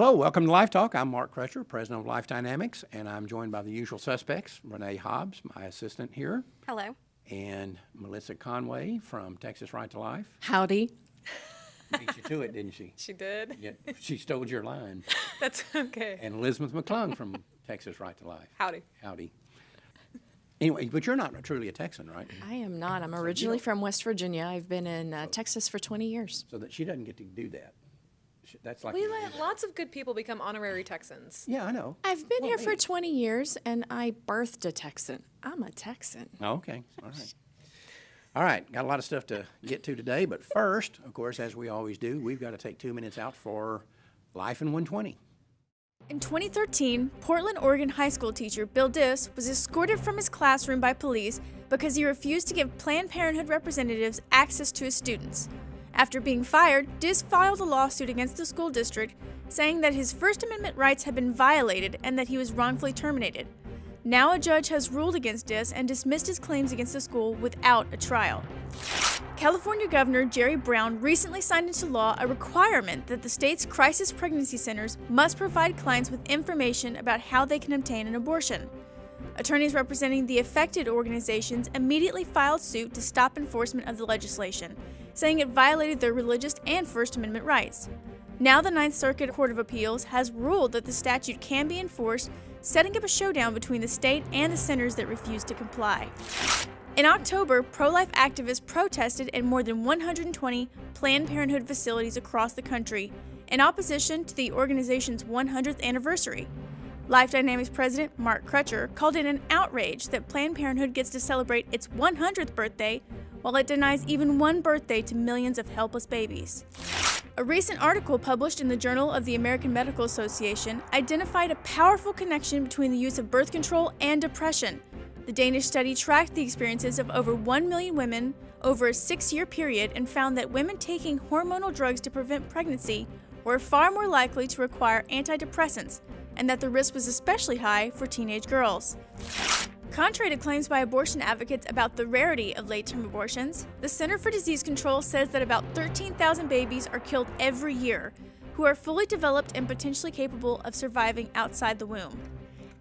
Hello, welcome to LifeTalk. I'm Mark Crutcher, president of Life Dynamics, and I'm joined by the usual suspects, Renee Hobbs, my assistant here. Hello. And Melissa Conway from Texas Right to Life. Howdy. Beat you to it, didn't she? She did. Yeah, she stole your line. That's okay. And Elizabeth McClung from Texas Right to Life. Howdy. Howdy. Anyway, but you're not truly a Texan, right? I am not. I'm originally from West Virginia. I've been in Texas for 20 years. So that she doesn't get to do that. That's like We let lots of good people become honorary Texans. Yeah, I know. I've been here for 20 years, and I birthed a Texan. I'm a Texan. Oh, okay. All right. All right. Got a lot of stuff to get to today, but first, of course, as we always do, we've got to take 2 minutes out for Life in 120. In 2013, Portland, Oregon high school teacher Bill Diss was escorted from his classroom by police because he refused to give Planned Parenthood representatives access to his students. After being fired, Diss filed a lawsuit against the school district, saying that his First Amendment rights had been violated and that he was wrongfully terminated. Now a judge has ruled against Diss and dismissed his claims against the school without a trial. California Governor Jerry Brown recently signed into law a requirement that the state's crisis pregnancy centers must provide clients with information about how they can obtain an abortion. Attorneys representing the affected organizations immediately filed suit to stop enforcement of the legislation, saying it violated their religious and First Amendment rights. Now the Ninth Circuit Court of Appeals has ruled that the statute can be enforced, setting up a showdown between the state and the centers that refuse to comply. In October, pro-life activists protested in more than 120 Planned Parenthood facilities across the country in opposition to the organization's 100th anniversary. Life Dynamics president Mark Crutcher called it an outrage that Planned Parenthood gets to celebrate its 100th birthday while it denies even one birthday to millions of helpless babies. A recent article published in the Journal of the American Medical Association identified a powerful connection between the use of birth control and depression. The Danish study tracked the experiences of over 1 million women over a 6-year period and found that women taking hormonal drugs to prevent pregnancy were far more likely to require antidepressants, and that the risk was especially high for teenage girls. Contrary to claims by abortion advocates about the rarity of late-term abortions, the Center for Disease Control says that about 13,000 babies are killed every year who are fully developed and potentially capable of surviving outside the womb.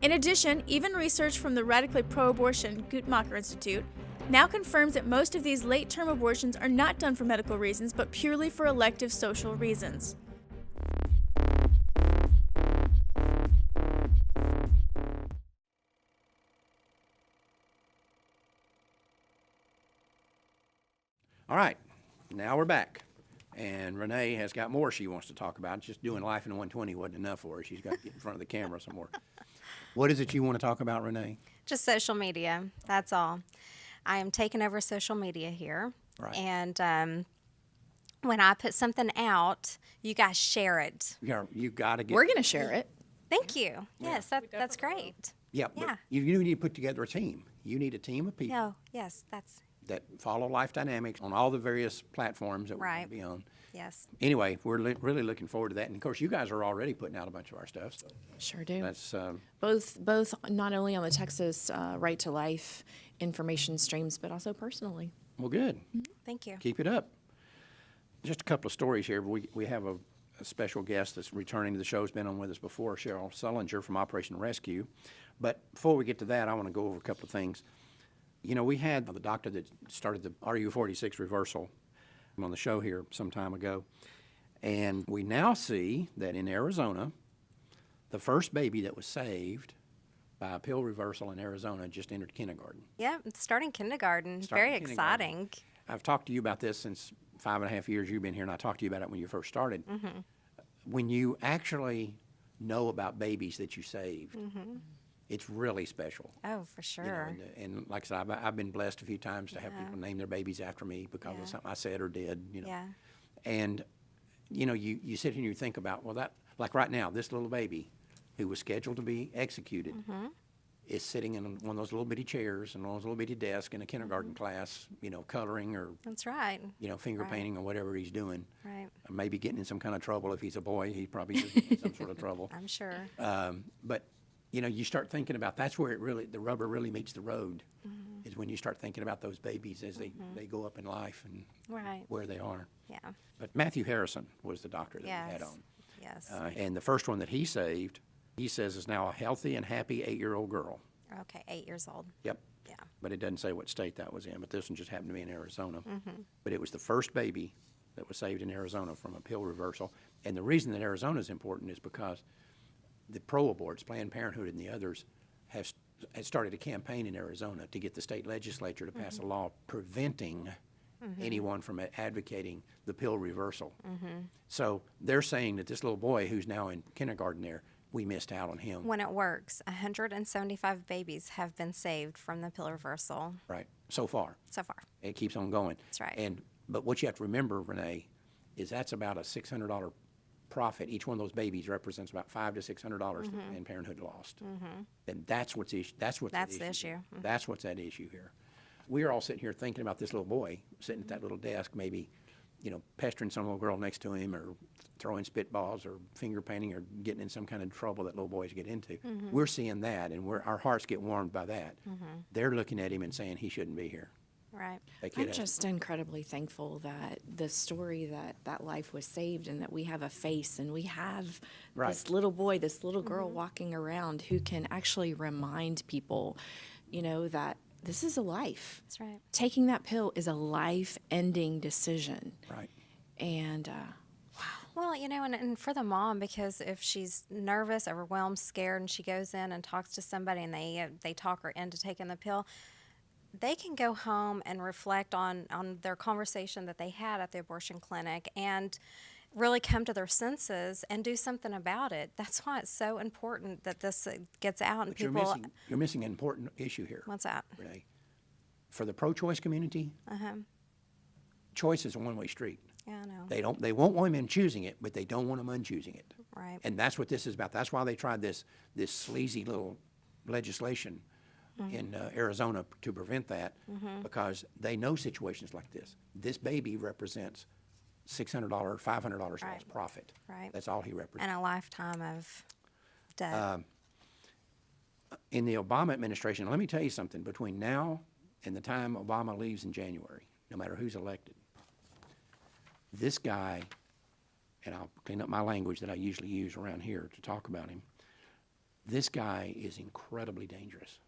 In addition, even research from the radically pro-abortion Guttmacher Institute now confirms that most of these late-term abortions are not done for medical reasons, but purely for elective social reasons. All right, now we're back. And Renee has got more she wants to talk about. Just doing Life in 120 wasn't enough for her. She's got to get in front of the camera some more. What is it you want to talk about, Renee? Just social media. That's all. I am taking over social media here. Right. And when I put something out, you guys share it. Yeah, you got to get. We're going to share it. Thank you. Yes, that's great. Yeah, Yeah. but you need to put together a team. You need a team of people No, yes, that's that follow Life Dynamics on all the various platforms that we're going Right. to be on. yes. Anyway, we're really looking forward to that. And of course, you guys are already putting out a bunch of our stuff. So Sure do. that's Both not only on the Texas Right to Life information streams, but also personally. well, good. Thank you. Keep it up. Just a couple of stories here. We have a special guest that's returning to the show. Has been on with us before, Cheryl Sullenger from Operation Rescue. But before we get to that, I want to go over a couple of things. You know, we had the doctor that started the RU46 reversal on the show here some time ago. And we now see that in Arizona, the first baby that was saved by a pill reversal in Arizona just entered kindergarten. Yeah, it's starting kindergarten. Starting Very kindergarten. exciting. I've talked to you about this since 5.5 years you've been here, and I talked to you about it when you first started. Mm-hmm. When you actually know about babies that you saved, Mm-hmm. it's really special. Oh, for You know, sure. and like I said, I've been blessed a few times to have Yeah. people name their babies after me because Yeah. of something I said or did, you know. Yeah. And, you know, you sit here and you think about, well, that, like right now, this little baby who was scheduled to be executed Mm-hmm. is sitting in one of those little bitty chairs and one of those little bitty desks in a kindergarten class, you know, coloring or, That's right. you know, finger Right. painting or whatever he's doing. Right. Maybe getting in some kind of trouble. If he's a boy, he probably is in some sort of trouble. I'm sure. But, you know, you start thinking about that's where the rubber really meets the road, is when you start thinking about those babies as they go up in life and Right. where they are. Yeah. But Matthew Harrison was the doctor that we had Yes. on. Yes. And the first one that he saved, he says is now a healthy and happy 8-year-old girl. Okay, 8 years old. Yep. Yeah. But it doesn't say what state that was in, but this one just happened to be in Arizona. But it was the first baby that was saved in Arizona from a pill reversal. And the reason that Arizona is important is because the pro-aborts, Planned Parenthood and the others, have started a campaign in Arizona to get the state legislature to pass a law preventing anyone from advocating the pill reversal. So they're saying that this little boy who's now in kindergarten there, we missed out on him. When it works, 175 babies have been saved from the pill reversal Right, so far. so far. It keeps on going. That's right. But what you have to remember, Renee, is that's about a $600 profit. Each one of those babies represents about $500 to $600 that Planned Parenthood lost. And that's what's issue. That's the issue. here. That's what's at issue here. We are all sitting here thinking about this little boy sitting at that little desk, maybe, pestering some little girl next to him, or throwing spitballs, or finger painting, or getting in some kind of trouble that little boys get into. We're seeing that, and our hearts get warmed by that. They're looking at him and saying he shouldn't be here. Right. That kid I'm has- just incredibly thankful that the story that life was saved, and that we have a face, and we have Right. this little boy, this little girl walking around who can actually remind people, that this is a life. That's right. Taking that pill is a life-ending decision. Right. And Well, and for the mom, because if she's nervous, overwhelmed, scared, and she goes in and talks to somebody and they talk her into taking the pill, they can go home and reflect on their conversation that they had at the abortion clinic and really come to their senses and do something about it. That's why it's so important that this gets out and But you're people. missing an important issue here, What's that? Renee. For the pro-choice community, choice is a one-way street. Yeah, I know. They won't want women choosing it, but they don't want them unchoosing it. Right. And that's what this is about. That's why they tried this sleazy little legislation in Arizona to prevent that, because they know situations like this. This baby represents $600, $500 lost Right. profit. Right. That's all he represents. And a lifetime of debt. In the Obama administration, let me tell you something, between now and the time Obama leaves in January, no matter who's elected, this guy, and I'll clean up my language that I usually use around here to talk about him, this guy is incredibly dangerous.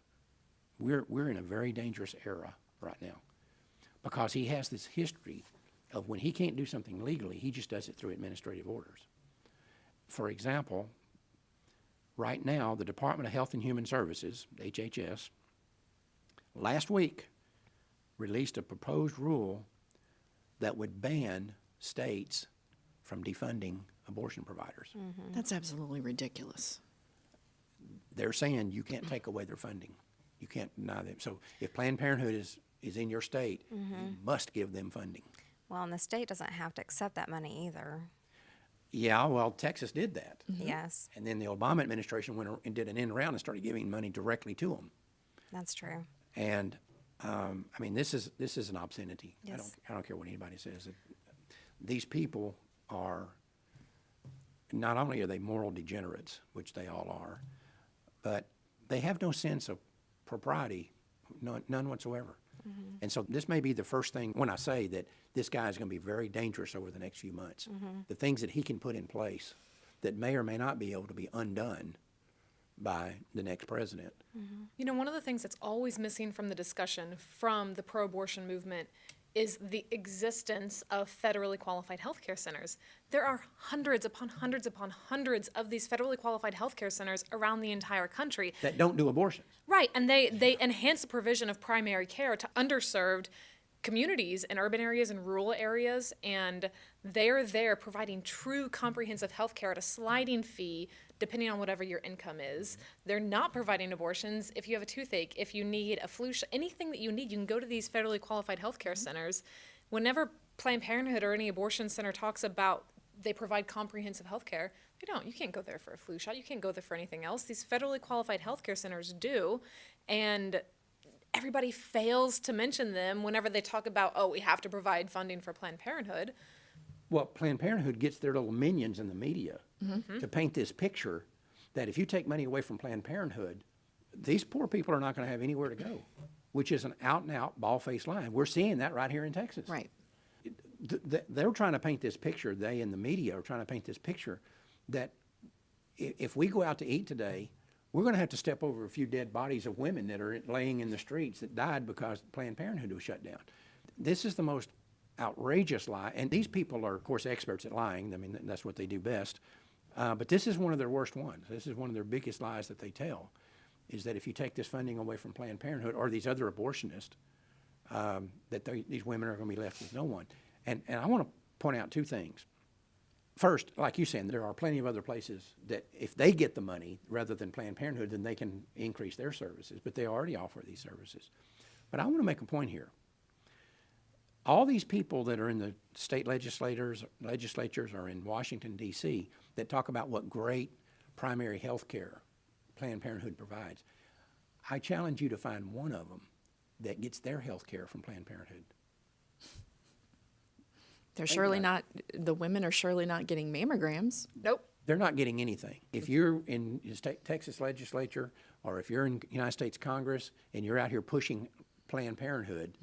We're in a very dangerous era right now, because he has this history of when he can't do something legally, he just does it through administrative orders. For example, right now, the Department of Health and Human Services, HHS, last week released a proposed rule that would ban states from defunding abortion providers. that's absolutely ridiculous. They're saying you can't take away their funding. You can't deny them. So if Planned Parenthood is in your state, you must give them funding. Well, and the state doesn't have to accept that money either. Yeah, well, Texas did that. Yes, And then the Obama administration went and did an end around and started giving money directly to them. that's true. And this is an obscenity. Yes. I don't care what anybody says. These people are, not only are they moral degenerates, which they all are, but they have no sense of propriety, none whatsoever. And so this may be the first thing when I say that this guy is going to be very dangerous over the next few months. The things that he can put in place that may or may not be able to be undone by the next president. One of the things that's always missing from the discussion from the pro-abortion movement is the existence of federally qualified healthcare centers. There are hundreds upon hundreds upon hundreds of these federally qualified healthcare centers around the entire country. That don't do abortions. Right, and they enhance the provision of primary care to underserved communities in urban areas and rural areas, and they're there providing true comprehensive health care at a sliding fee depending on whatever your income is. They're not providing abortions. If you have a toothache, if you need a flu shot, anything that you need, you can go to these federally qualified healthcare centers. Whenever Planned Parenthood or any abortion center talks about they provide comprehensive health care, they don't. You can't go there for a flu shot. You can't go there for anything else. These federally qualified healthcare centers do, and everybody fails to mention them whenever they talk about, oh, we have to provide funding for Planned Parenthood. Well, Planned Parenthood gets their little minions in the media to paint this picture that if you take money away from Planned Parenthood, these poor people are not going to have anywhere to go, which is an out-and-out, bald-faced lie. We're seeing that right here in Texas. Right. They're trying to paint this picture, they in the media are trying to paint this picture that if we go out to eat today, we're going to have to step over a few dead bodies of women that are laying in the streets that died because Planned Parenthood was shut down. This is the most outrageous lie, and these people are, of course, experts at lying. I mean, that's what they do best. But this is one of their worst ones. This is one of their biggest lies that they tell, is that if you take this funding away from Planned Parenthood or these other abortionists, these women are going to be left with no one. And I want to point out two things. First, like you said, there are plenty of other places that if they get the money rather than Planned Parenthood, then they can increase their services, but they already offer these services. But I want to make a point here. All these people that are in the state legislatures or in Washington, D.C., that talk about what great primary health care Planned Parenthood provides, I challenge you to find one of them that gets their health care from Planned Parenthood. They're surely not, the women are surely not getting mammograms. Nope. They're not getting anything. If you're in the Texas legislature or if you're in the United States Congress and you're out here pushing Planned Parenthood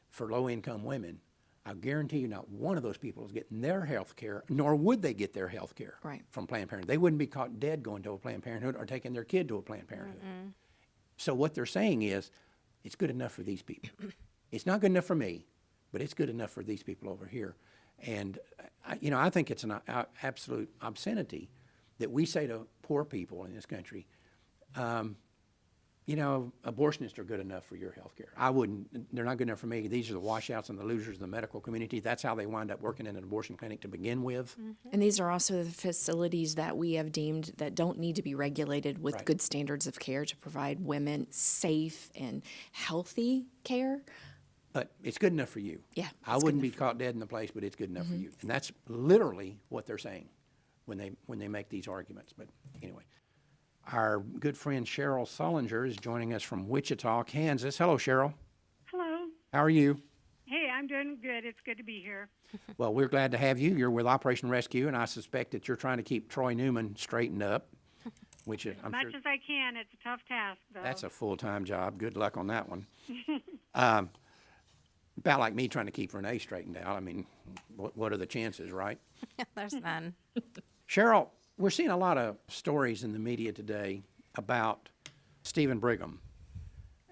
for low-income women, I guarantee you not one of those people is getting their health care, nor would they get their health care from Planned Parenthood. They wouldn't be caught dead going to a Planned Parenthood or taking their kid to a Planned Parenthood. So what they're saying is, it's good enough for these people. It's not good enough for me, but it's good enough for these people over here. And, I think it's an absolute obscenity that we say to poor people in this country, abortionists are good enough for your health care. They're not good enough for me. These are the washouts and the losers of the medical community. That's how they wind up working in an abortion clinic to begin with. And these are also the facilities that we have deemed that don't need to be regulated with good standards of care to provide women safe and healthy care. But it's good enough for you. Yeah, I wouldn't be caught dead in the place, but it's good enough for you. And that's literally what they're saying when they make these arguments. But anyway, our good friend Cheryl Sullenger is joining us from Wichita, Kansas. Hello, Cheryl. Hello. How are you? Hey, I'm doing good. It's good to be here. Well, we're glad to have you. You're with Operation Rescue, and I suspect that you're trying to keep Troy Newman straightened up, which is, I'm Much sure as I can. It's a tough task, though. that's a full-time job. Good luck on that one. About like me trying to keep Renee straightened out. I mean, what are the chances, right? There's none. Cheryl, we're seeing a lot of stories in the media today about Stephen Brigham.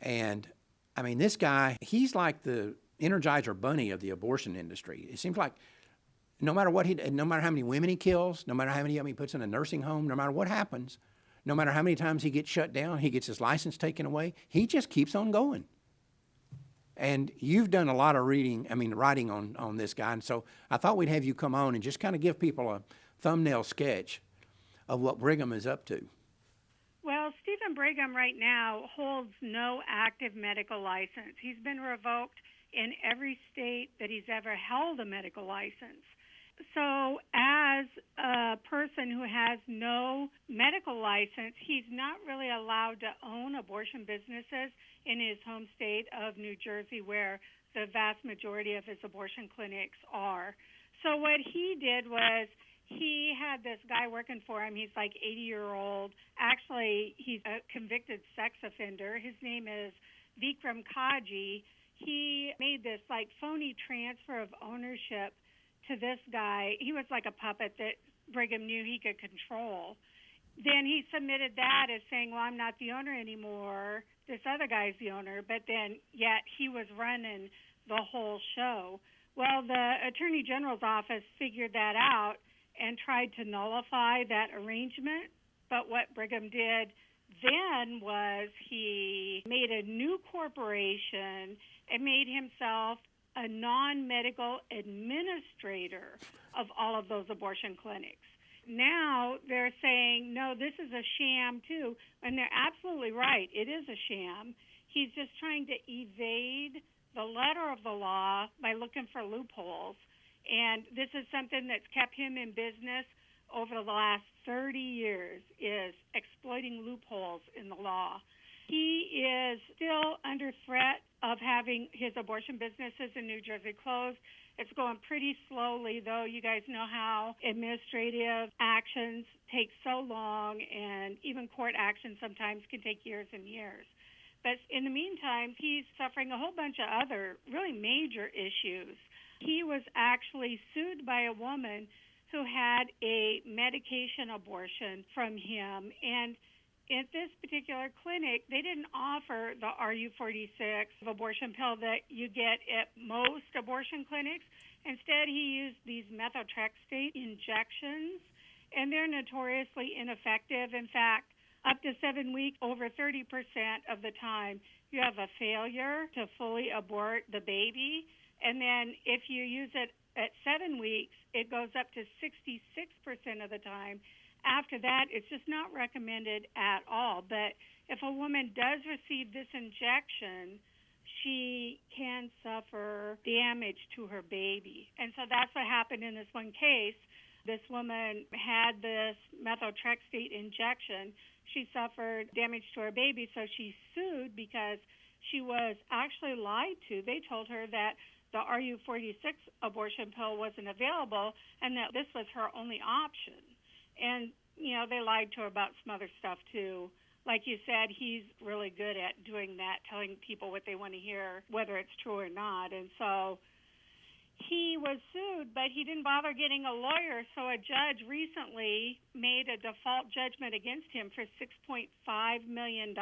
And, I mean, this guy, he's like the Energizer Bunny of the abortion industry. It seems like no matter how many women he kills, no matter how many of them he puts in a nursing home, no matter what happens, no matter how many times he gets shut down, he gets his license taken away, he just keeps on going. And you've done a lot of writing on this guy, and so I thought we'd have you come on and just kind of give people a thumbnail sketch of what Brigham is up to. Well, Stephen Brigham right now holds no active medical license. He's been revoked in every state that he's ever held a medical license. So as a person who has no medical license, he's not really allowed to own abortion businesses in his home state of New Jersey, where the vast majority of his abortion clinics are. So what he did was he had this guy working for him. He's like 80-year-old. Actually, he's a convicted sex offender. His name is Vikram Kaji. He made this like phony transfer of ownership to this guy. He was like a puppet that Brigham knew he could control. Then he submitted that as saying, well, I'm not the owner anymore. This other guy's the owner. But then yet he was running the whole show. Well, the Attorney General's office figured that out and tried to nullify that arrangement. But what Brigham did then was he made a new corporation and made himself a non-medical administrator of all of those abortion clinics. Now they're saying, no, this is a sham too, and they're absolutely right. It is a sham. He's just trying to evade the letter of the law by looking for loopholes, and this is something that's kept him in business over the last 30 years, is exploiting loopholes in the law. He is still under threat of having his abortion businesses in New Jersey closed. It's going pretty slowly, though. You guys know how administrative actions take so long, and even court action sometimes can take years and years. But in the meantime, he's suffering a whole bunch of other really major issues. He was actually sued by a woman who had a medication abortion from him. And at this particular clinic, they didn't offer the RU46 abortion pill that you get at most abortion clinics. Instead, he used these methotrexate injections, and they're notoriously ineffective. In fact, up to 7 weeks, over 30% of the time, you have a failure to fully abort the baby. And then if you use it at 7 weeks, it goes up to 66% of the time. After that, it's just not recommended at all. But if a woman does receive this injection, she can suffer damage to her baby. And so that's what happened in this one case. This woman had this methotrexate injection. She suffered damage to her baby, so she sued because she was actually lied to. They told her that the RU46 abortion pill wasn't available and that this was her only option. And, you know, they lied to her about some other stuff, too. Like you said, he's really good at doing that, telling people what they want to hear, whether it's true or not. And so he was sued, but he didn't bother getting a lawyer, so a judge recently made a default judgment against him for $6.5 million.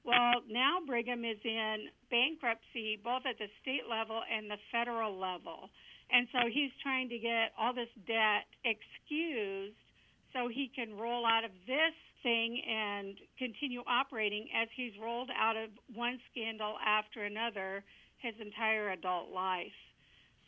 Well, now Brigham is in bankruptcy both at the state level and the federal level. And so he's trying to get all this debt excused so he can roll out of this thing and continue operating as he's rolled out of one scandal after another his entire adult life.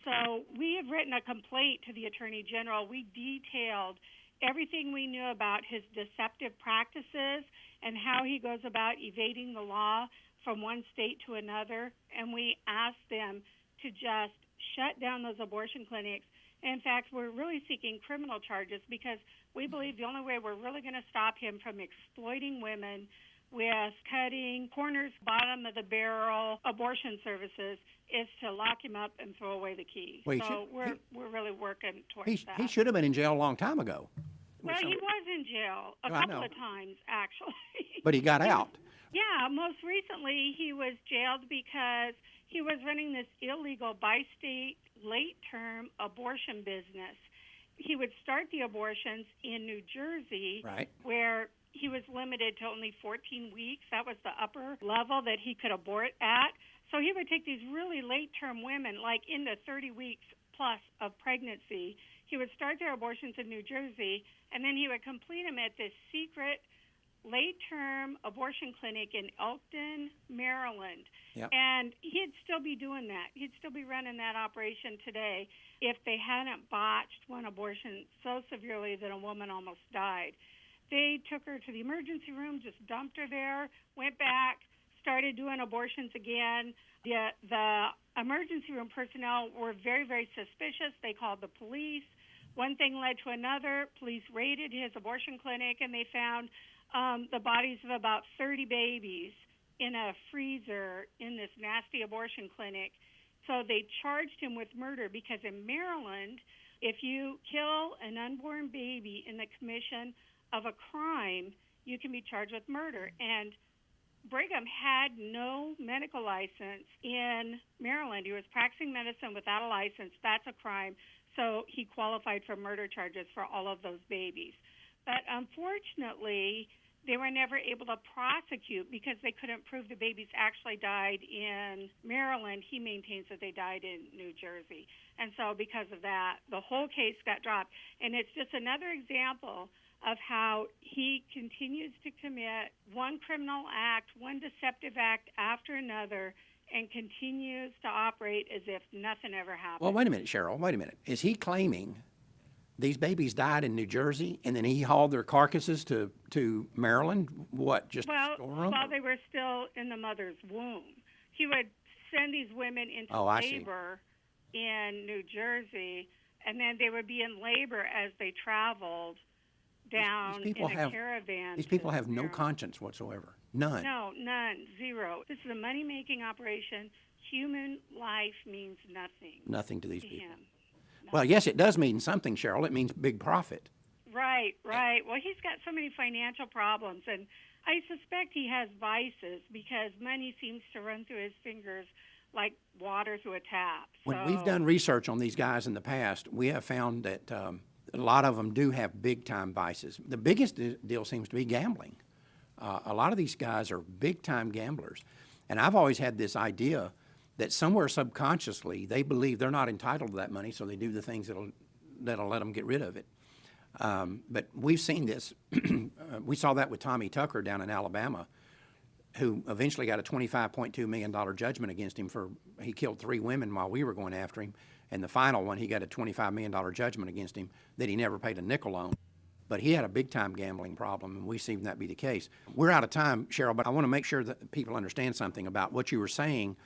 So we have written a complaint to the Attorney General. We detailed everything we knew about his deceptive practices and how he goes about evading the law from one state to another, and we asked them to just shut down those abortion clinics. In fact, we're really seeking criminal charges because we believe the only way we're really going to stop him from exploiting women with cutting corners, bottom of the barrel abortion services is to lock him up and throw away the key. Well, so we're really working towards that. he should have been in jail a long time ago. Well, he was in jail a couple of times, actually. But he got out. Yeah, most recently he was jailed because he was running this illegal bi-state late-term abortion business. He would start the abortions in New Jersey, Right. where he was limited to only 14 weeks. That was the upper level that he could abort at. So he would take these really late-term women, like into 30 weeks plus of pregnancy. He would start their abortions in New Jersey, and then he would complete them at this secret late-term abortion clinic in Elkton, Maryland. Yep. And he'd still be doing that. He'd still be running that operation today if they hadn't botched one abortion so severely that a woman almost died. They took her to the emergency room, just dumped her there, went back, started doing abortions again. The emergency room personnel were very, very suspicious. They called the police. One thing led to another. Police raided his abortion clinic, and they found the bodies of about 30 babies in a freezer in this nasty abortion clinic. So they charged him with murder because in Maryland, if you kill an unborn baby in the commission of a crime, you can be charged with murder. And Brigham had no medical license in Maryland. He was practicing medicine without a license. That's a crime. So he qualified for murder charges for all of those babies. But unfortunately, they were never able to prosecute because they couldn't prove the babies actually died in Maryland. He maintains that they died in New Jersey. And so because of that, the whole case got dropped. And it's just another example of how he continues to commit one criminal act, one deceptive act after another, and continues to operate as if nothing ever happened. Well, wait a minute, Cheryl. Wait a minute. Is he claiming these babies died in New Jersey, and then he hauled their carcasses to Maryland? What, just to store them? While they were still in the mother's womb. He would send these women into labor in New Jersey, and then they would be in labor as they traveled down in a caravan. These people have no conscience whatsoever. None. No, none. Zero. This is a money-making operation. Human life means nothing. Nothing to these people. Him. Well, yes, it does mean something, Cheryl. It means big profit. Right, right. Well, he's got so many financial problems, and I suspect he has vices because money seems to run through his fingers like water through a tap. When we've done research on these guys in the past, we have found that a lot of them do have big-time vices. The biggest deal seems to be gambling. A lot of these guys are big-time gamblers. And I've always had this idea that somewhere subconsciously they believe they're not entitled to that money, so they do the things that'll let them get rid of it. But we've seen this. We saw that with Tommy Tucker down in Alabama, who eventually got a $25.2 million judgment against him for he killed 3 women while we were going after him. And the final one, he got a $25 million judgment against him that he never paid a nickel on. But he had a big-time gambling problem, and we've seen that be the case. We're out of time, Cheryl, but I want to make sure that people understand something about what you were saying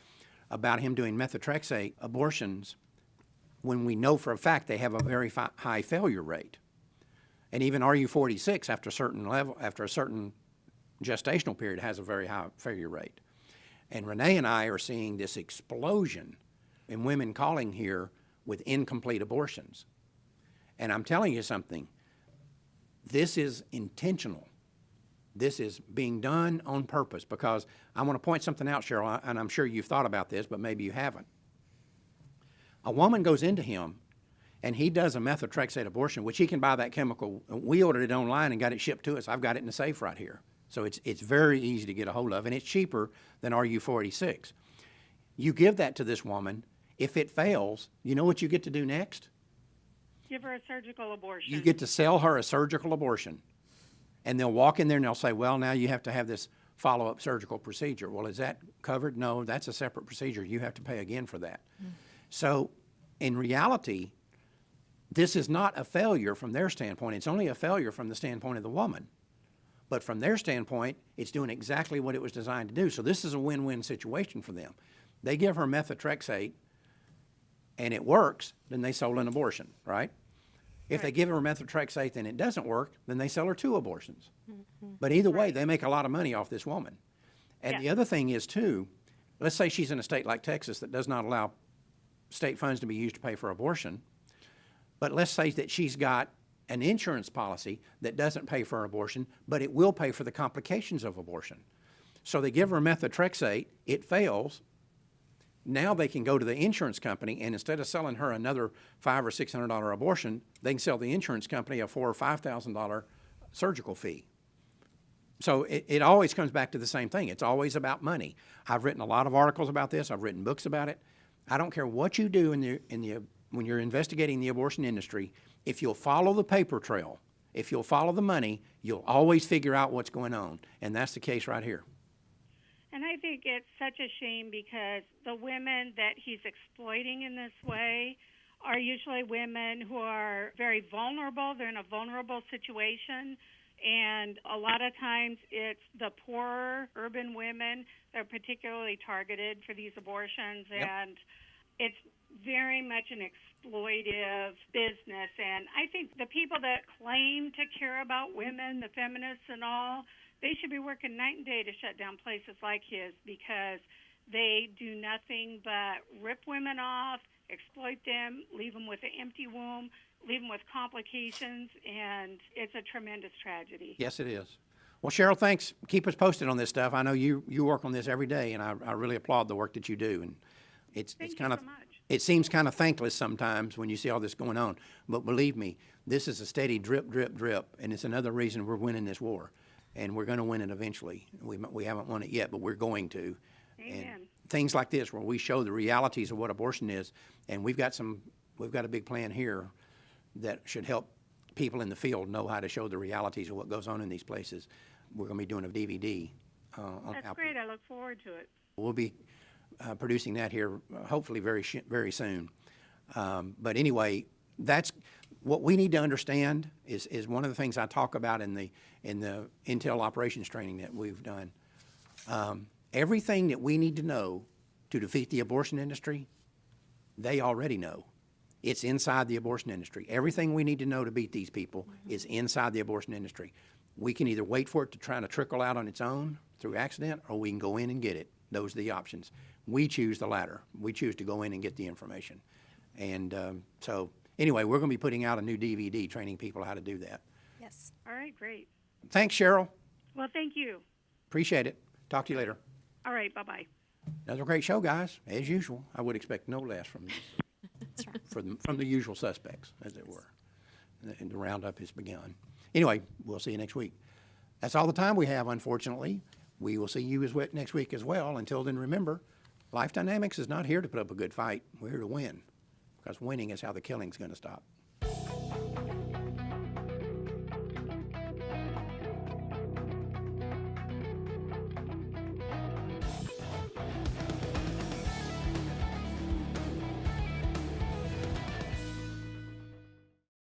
about him doing methotrexate abortions when we know for a fact they have a very high failure rate. And even RU46, after a certain gestational period, has a very high failure rate. And Renee and I are seeing this explosion in women calling here with incomplete abortions. And I'm telling you something, this is intentional. This is being done on purpose, because I want to point something out, Cheryl, and I'm sure you've thought about this, but maybe you haven't. A woman goes into him, and he does a methotrexate abortion, which he can buy that chemical. We ordered it online and got it shipped to us. I've got it in the safe right here. So it's very easy to get a hold of, and it's cheaper than RU486. You give that to this woman. If it fails, you know what you get to do next? Give her a surgical abortion. You get to sell her a surgical abortion. And they'll walk in there and they'll say, well, now you have to have this follow-up surgical procedure. Well, is that covered? No, that's a separate procedure. You have to pay again for that. So in reality, this is not a failure from their standpoint. It's only a failure from the standpoint of the woman. But from their standpoint, it's doing exactly what it was designed to do. So this is a win-win situation for them. They give her methotrexate and it works, then they sold an abortion, right? If they give her methotrexate and it doesn't work, then they sell her 2 abortions. But either way, they make a lot of money off this woman. And the other thing is, too, let's say she's in a state like Texas that does not allow state funds to be used to pay for abortion. But let's say that she's got an insurance policy that doesn't pay for abortion, but it will pay for the complications of abortion. So they give her methotrexate, it fails. Now they can go to the insurance company, and instead of selling her another $500 or $600 abortion, they can sell the insurance company a $4,000 or $5,000 surgical fee. So it always comes back to the same thing. It's always about money. I've written a lot of articles about this. I've written books about it. I don't care what you do when you're investigating the abortion industry. If you'll follow the paper trail, if you'll follow the money, you'll always figure out what's going on. And that's the case right here. And I think it's such a shame because the women that he's exploiting in this way are usually women who are very vulnerable. They're in a vulnerable situation. And a lot of times it's the poorer urban women that are particularly targeted for these abortions. Yep. And it's very much an exploitive business. And I think the people that claim to care about women, the feminists and all, they should be working night and day to shut down places like his, because they do nothing but rip women off, exploit them, leave them with an empty womb, leave them with complications, and it's a tremendous tragedy. Yes, it is. Well, Cheryl, thanks. Keep us posted on this stuff. I know you work on this every day, and I really applaud the work that you do. And it's kind of, it seems kind of thankless sometimes when you see all this going on. But believe me, this is a steady drip, drip, drip, and it's another reason we're winning this war. And we're going to win it eventually. We haven't won it yet, but we're going to. Amen. And things like this, where we show the realities of what abortion is, and we've got a big plan here that should help people in the field know how to show the realities of what goes on in these places. We're going to be doing a DVD. That's great. I look forward to it. We'll be producing that here, hopefully very soon. But anyway, that's what we need to understand. Is one of the things I talk about in the Intel operations training that we've done. Everything that we need to know to defeat the abortion industry, they already know. It's inside the abortion industry. Everything we need to know to beat these people is inside the abortion industry. We can either wait for it to try to trickle out on its own through accident, or we can go in and get it. Those are the options. We choose the latter. We choose to go in and get the information. And so anyway, we're going to be putting out a new DVD training people how to do that. Yes. All right, great. Thanks, Cheryl. Well, thank you. Appreciate it. Talk to you later. All right, bye-bye. Another great show, guys, as usual. I would expect no less from from the usual suspects, as it were. and the roundup has begun. Anyway, we'll see you next week. That's all the time we have, unfortunately. We will see you next week as well. Until then, remember, Life Dynamics is not here to put up a good fight. We're here to win, because winning is how the killing's going to stop.